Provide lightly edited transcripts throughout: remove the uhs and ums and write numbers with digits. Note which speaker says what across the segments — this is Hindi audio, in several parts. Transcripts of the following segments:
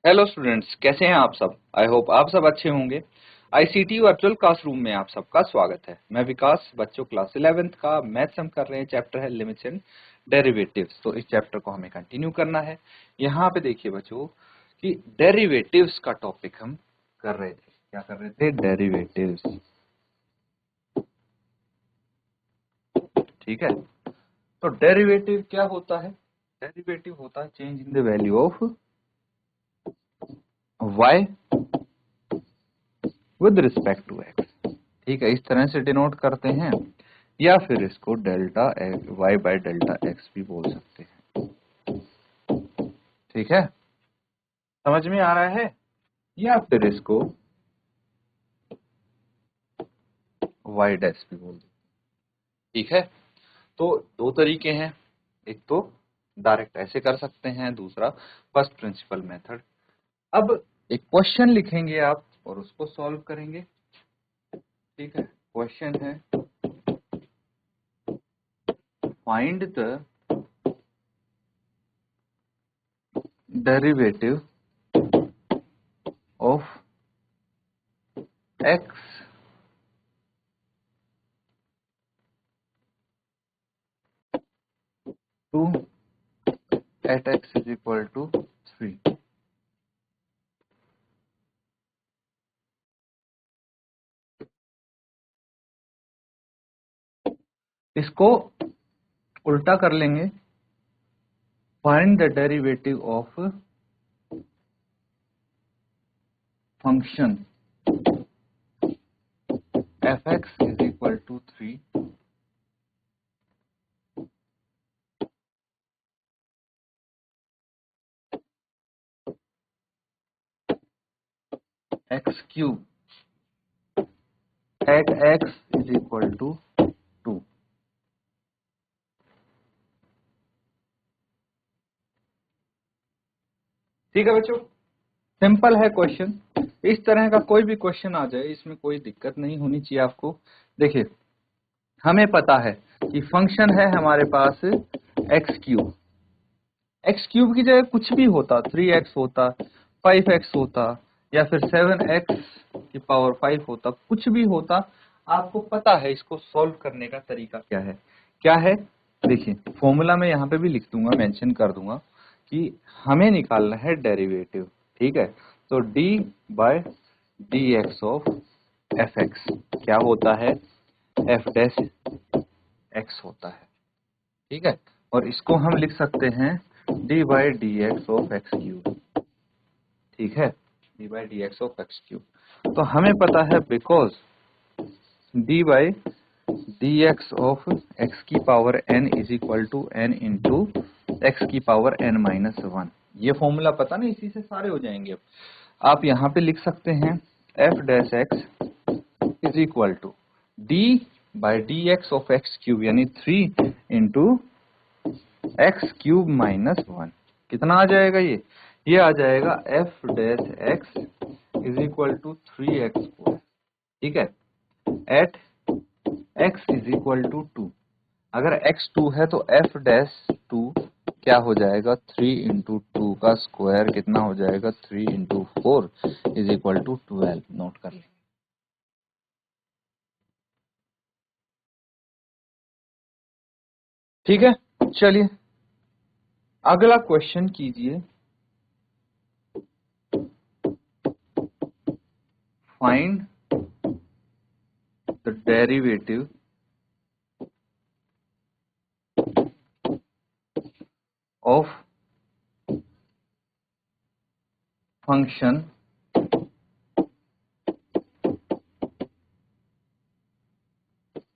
Speaker 1: हेलो स्टूडेंट्स, कैसे हैं आप सब। आई होप आप सब अच्छे होंगे। आईसीटी वर्चुअल क्लासरूम में आप सबका स्वागत है। मैं विकास, बच्चों क्लास 11th का मैथ्स हम कर रहे हैं। चैप्टर है लिमिट्स एंड डेरिवेटिव्स। तो इस चैप्टर को हमें कंटिन्यू करना है। यहाँ पे देखिए बच्चों कि डेरिवेटिव्स का टॉपिक हम कर रहे थे। क्या कर रहे थे? डेरिवेटिव्स। ठीक है, तो डेरिवेटिव क्या होता है? डेरिवेटिव होता है change in the value of y with respect to x। ठीक है, इस तरह से डिनोट करते हैं, या फिर इसको delta Y by delta X भी बोल सकते हैं। ठीक है, समझ में आ रहा है? या फिर इसको वाई डैश भी बोल सकते हैं। ठीक है, तो दो तरीके हैं। एक तो डायरेक्ट ऐसे कर सकते हैं, दूसरा फर्स्ट प्रिंसिपल मेथड। अब एक क्वेश्चन लिखेंगे आप और उसको सॉल्व करेंगे। ठीक है, क्वेश्चन है find the derivative of X two at x is equal to 3। इसको उल्टा कर लेंगे। Find the derivative of function fx is equal to 3 x cube at x is equal to 2। ठीक है बच्चों, सिंपल है क्वेश्चन। इस तरह का कोई भी क्वेश्चन आ जाए, इसमें कोई दिक्कत नहीं होनी चाहिए आपको। देखिए, हमें पता है कि फंक्शन है हमारे पास एक्स क्यूब। एक्स क्यूब की जगह कुछ भी होता, 3x होता, 5x होता, या फिर 7x की पावर 5 होता, कुछ भी होता। आपको पता है इसको सॉल्व करने का तरीका क्या है। क्या है? देखिए, फॉर्मूला में यहाँ पे भी लिख दूंगा, मेंशन कर दूंगा कि हमें निकालना है डेरिवेटिव। ठीक है, तो d by D x of F X क्या होता है? एफ डैश एक्स होता है। ठीक है, और इसको हम लिख सकते हैं d by D x of x cube. ठीक है, d by D x of x cube. तो हमें पता है because d by D x of x की power n is equal to n into x की पावर एन माइनस 1। ये फॉर्मूला पता नहीं, इसी से सारे हो जाएंगे। अब आप यहाँ पे लिख सकते हैं F dash x is equal to D by D x of x cube, यानी 3 इंटू एक्स क्यूब माइनस 1। कितना आ जाएगा ये आ जाएगा F dash x is equal to 3x square. ठीक है, at X is equal to 2। अगर x 2 है तो एफ डैश 2 क्या हो जाएगा? 3 इंटू 2 का स्क्वायर कितना हो जाएगा? 3 into 4 is equal to 12। Note कर लें। ठीक है, चलिए अगला क्वेश्चन कीजिए। Find the derivative of function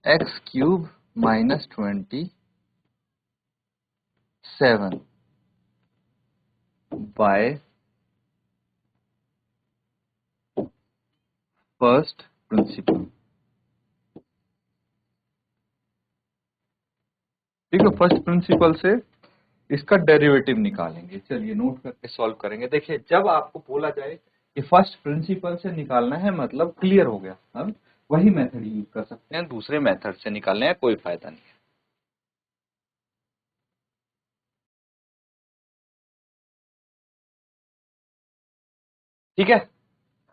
Speaker 1: X cube minus 27 by first principle. ठीक है, फर्स्ट प्रिंसिपल से इसका डेरिवेटिव निकालेंगे। चलिए नोट करके सॉल्व करेंगे। देखिए, जब आपको बोला जाए कि फर्स्ट प्रिंसिपल से निकालना है, मतलब क्लियर हो गया। हम वही मेथड यूज कर सकते हैं, दूसरे मेथड से निकालने का कोई फायदा नहीं है। ठीक है,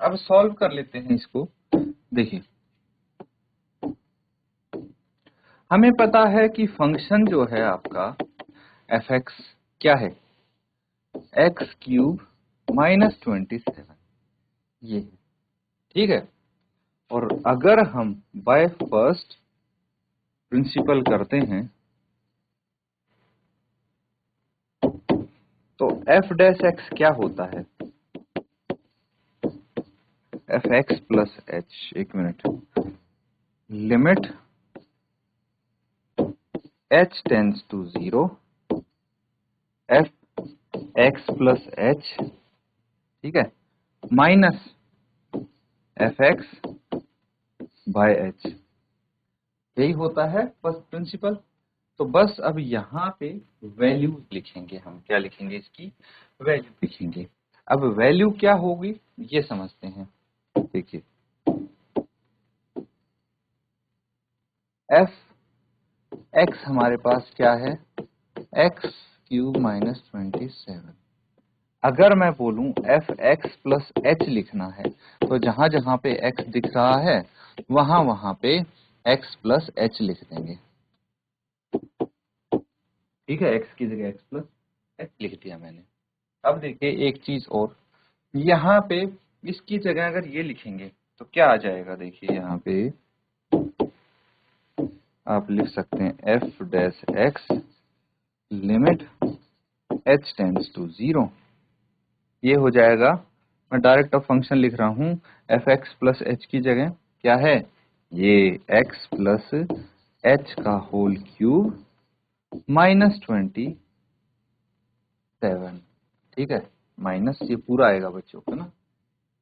Speaker 1: अब सॉल्व कर लेते हैं इसको। देखिए हमें पता है कि फंक्शन जो है आपका एफ एक्स क्या है, एक्स क्यूब -27 ये है, ठीक है। और अगर हम बाय फर्स्ट प्रिंसिपल करते हैं तो एफ डैश एक्स क्या होता है, एफ एक्स प्लस एच, एक minute, limit H tends to 0 F X plus H, ठीक है, minus F X by H, यही होता है फर्स्ट प्रिंसिपल। तो बस अब यहाँ पे वैल्यू लिखेंगे हम, क्या लिखेंगे, इसकी वैल्यू लिखेंगे। अब वैल्यू क्या होगी ये समझते हैं। देखिए एफ एक्स हमारे पास क्या है, एक्स क्यूब -27। अगर मैं बोलूं एफ एक्स प्लस एच लिखना है तो जहां जहां पे एक्स दिख रहा है वहां वहां पे एक्स प्लस एच लिख देंगे, ठीक है, एक्स की जगह एक्स प्लस एच लिख दिया मैंने। अब देखिए एक चीज और, यहाँ पे इसकी जगह अगर ये लिखेंगे तो क्या आ जाएगा, देखिए यहाँ पे आप लिख सकते हैं F dash X limit H tends to 0, ये हो जाएगा। मैं डायरेक्ट अब फंक्शन लिख रहा हूँ, एफ एक्स प्लस एच की जगह क्या है, ये एक्स प्लस एच का होल क्यूब -27, ठीक है, माइनस ये पूरा आएगा बच्चों को ना,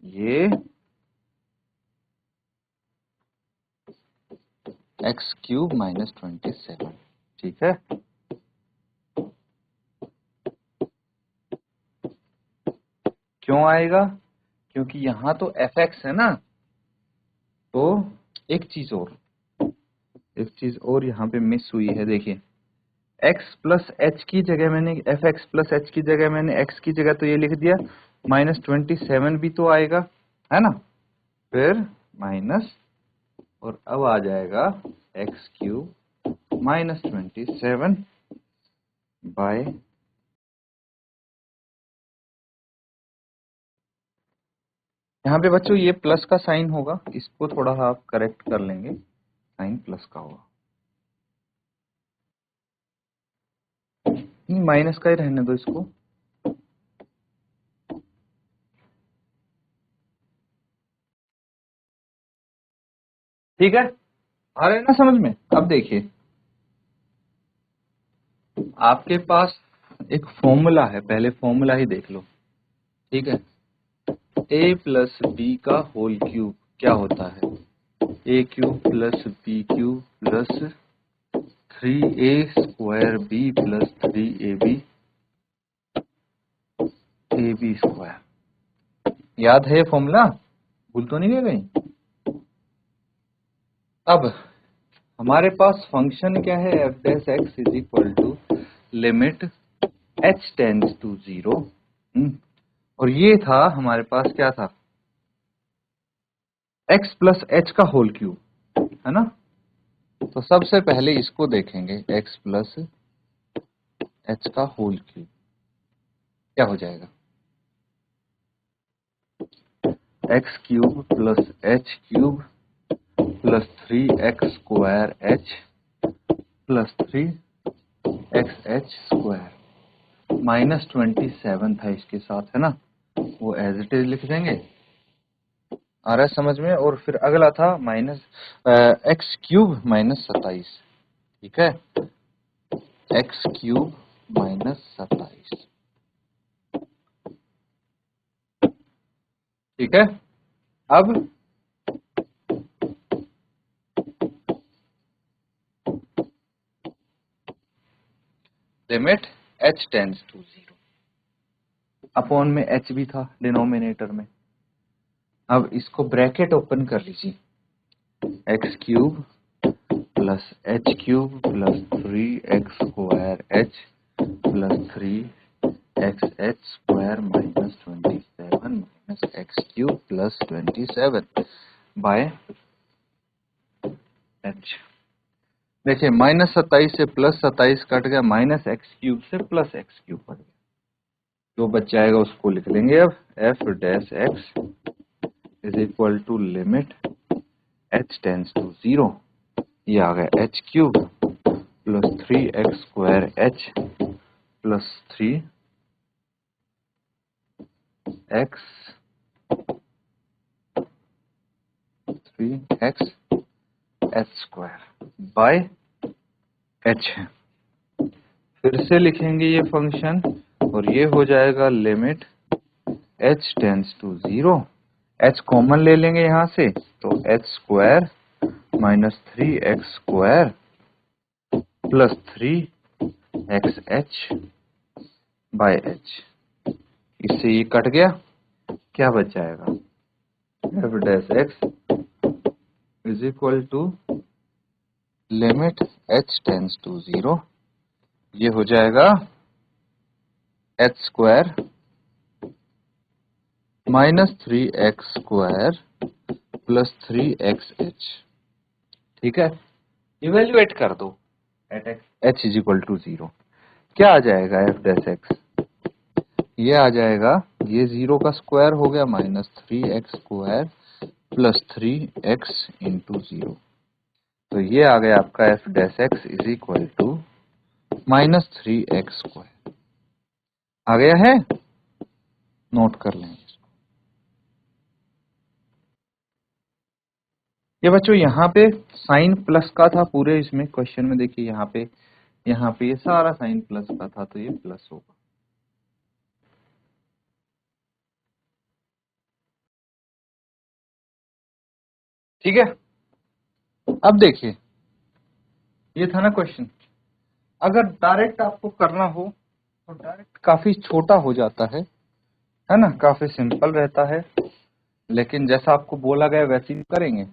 Speaker 1: ये एक्स क्यूब -27, ठीक है। क्यों आएगा, क्योंकि यहाँ तो एफ एक्स है ना, तो एक चीज और यहाँ पे मिस हुई है। देखिए x प्लस एच की जगह मैंने, एफ एक्स प्लस एच की जगह मैंने x की जगह तो ये लिख दिया, -27 भी तो आएगा, है ना, फिर माइनस, और अब आ जाएगा एक्स क्यूब -27 बाय, यहाँ पे बच्चों ये प्लस का साइन होगा, इसको थोड़ा आप करेक्ट कर लेंगे, साइन प्लस का होगा, नहीं माइनस का ही रहने दो इसको। ठीक है, आ रहे हैं ना समझ में। अब देखिए आपके पास एक फॉर्मूला है, पहले फॉर्मूला ही देख लो, ठीक है। ए प्लस बी का होल क्यूब क्या होता है, a cube plus b cube plus 3a square b plus 3ab ab square, याद है ये फॉर्मूला, भूल तो नहीं गए कहीं। अब हमारे पास फंक्शन क्या है, F dash x is equal to limit H tends to 0, और ये था हमारे पास क्या था, एक्स प्लस एच का होल क्यूब, है ना। तो सबसे पहले इसको देखेंगे, एक्स प्लस एच का होल क्यूब क्या हो जाएगा, X cube plus H cube plus 3x square H plus 3x H square, -27 था इसके साथ, है ना, वो एज इट इज लिख देंगे, आ रहा है समझ में। और फिर अगला था माइनस एक्स क्यूब -27, ठीक है, एक्स क्यूब -27, ठीक है। अब limit h tends to 0, upon में h भी था डिनोमिनेटर में, अब इसको ब्रैकेट ओपन कर लीजिए, X cube plus H cube plus 3x square H plus 3x H square -27 -27 minus X cube plus 27 by H. देखिए -27 से +27 कट गया, माइनस एक्स क्यूब से प्लस एक्स क्यूब कट गया, जो बच जाएगा उसको लिख लेंगे अब F dash x is equal to limit H tends to 0, ये आ गया H cube plus 3x square H plus 3x H square by H है। फिर से लिखेंगे ये फंक्शन और ये हो जाएगा limit h tends to 0, h common ले लेंगे यहां से तो H square minus 3x square plus 3xh by H. इससे ये कट गया, क्या बच जाएगा F dash x is equal to limit h tends to 0, ये हो जाएगा H square minus 3x square plus 3xh। ठीक है, इवेल्युएट कर दो at h is equal to 0, क्या आ जाएगा एफ डैश एक्स, ये आ जाएगा, ये 0 का स्क्वायर हो गया minus 3x square plus 3x into 0, तो ये आ गया आपका f dash x is equal to minus 3x square. आ गया है, नोट कर लेंगे इसको। ये बच्चों यहाँ पे साइन प्लस का था पूरे इसमें क्वेश्चन में, देखिए यहाँ पे ये सारा साइन प्लस का था तो ये प्लस होगा। ठीक है, अब देखिए ये था ना क्वेश्चन, अगर डायरेक्ट आपको करना हो तो डायरेक्ट काफी छोटा हो जाता है ना, काफी सिंपल रहता है, लेकिन जैसा आपको बोला गया वैसे ही करेंगे।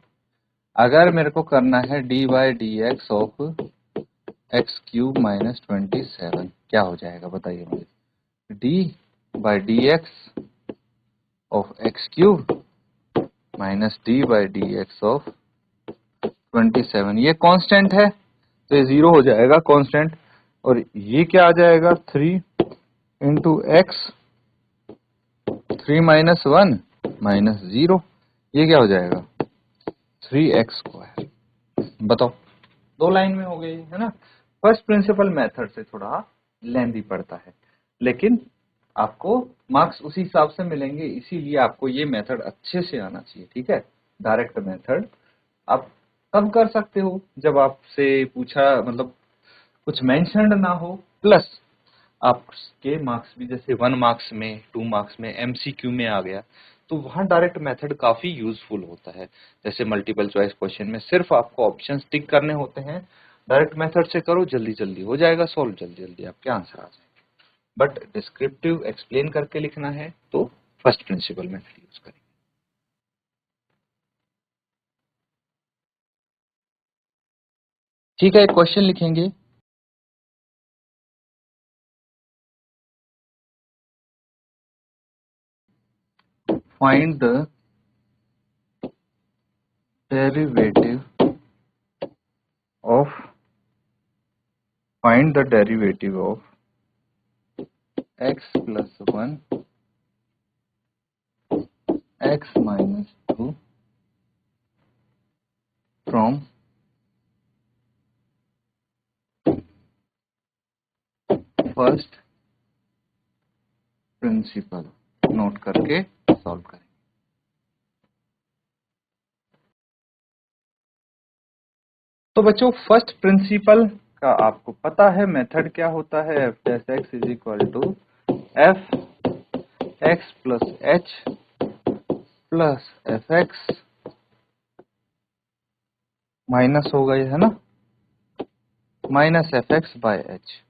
Speaker 1: अगर मेरे को करना है d by D x of x cube minus 27, क्या हो जाएगा बताइए मुझे, D by D x of x cube minus D by D x of 27, ये कांस्टेंट है तो ये 0 हो जाएगा कांस्टेंट, और ये क्या आ जाएगा 3 इंटू एक्स, 3 माइनस 1 माइनस 0, ये क्या हो जाएगा 3x स्क्वायर। बताओ, दो लाइन में हो गई है ना। फर्स्ट प्रिंसिपल मेथड से थोड़ा लेंथी पड़ता है, लेकिन आपको मार्क्स उसी हिसाब से मिलेंगे, इसीलिए आपको ये मेथड अच्छे से आना चाहिए। ठीक है, डायरेक्ट मेथड आप तब कर सकते हो जब आपसे पूछा, मतलब कुछ मेंशन्ड ना हो, प्लस आपके मार्क्स भी जैसे 1 मार्क्स में 2 मार्क्स में एमसीक्यू में आ गया, तो वहां डायरेक्ट मेथड काफी यूजफुल होता है। जैसे मल्टीपल चॉइस क्वेश्चन में सिर्फ आपको ऑप्शंस टिक करने होते हैं, डायरेक्ट मेथड से करो, जल्दी जल्दी हो जाएगा सॉल्व, जल्दी जल्दी आपके आंसर आ जाएंगे। बट डिस्क्रिप्टिव एक्सप्लेन करके लिखना है तो फर्स्ट प्रिंसिपल मेथड यूज करें। ठीक है, क्वेश्चन लिखेंगे, find the derivative of x plus 1 x minus 2 from first principle, note करके सॉल्व करें। तो बच्चों फर्स्ट प्रिंसिपल का आपको पता है मेथड क्या होता है, F dash x is equal to F X plus H plus F X minus हो गई है ना, minus F X by H.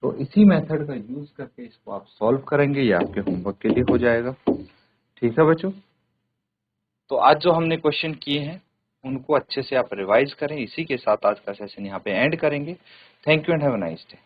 Speaker 1: तो इसी मेथड का यूज करके इसको आप सॉल्व करेंगे, ये आपके होमवर्क के लिए हो जाएगा। ठीक है बच्चों, तो आज जो हमने क्वेश्चन किए हैं उनको अच्छे से आप रिवाइज करें। इसी के साथ आज का सेशन यहाँ पे एंड करेंगे। Thank you and have a nice day.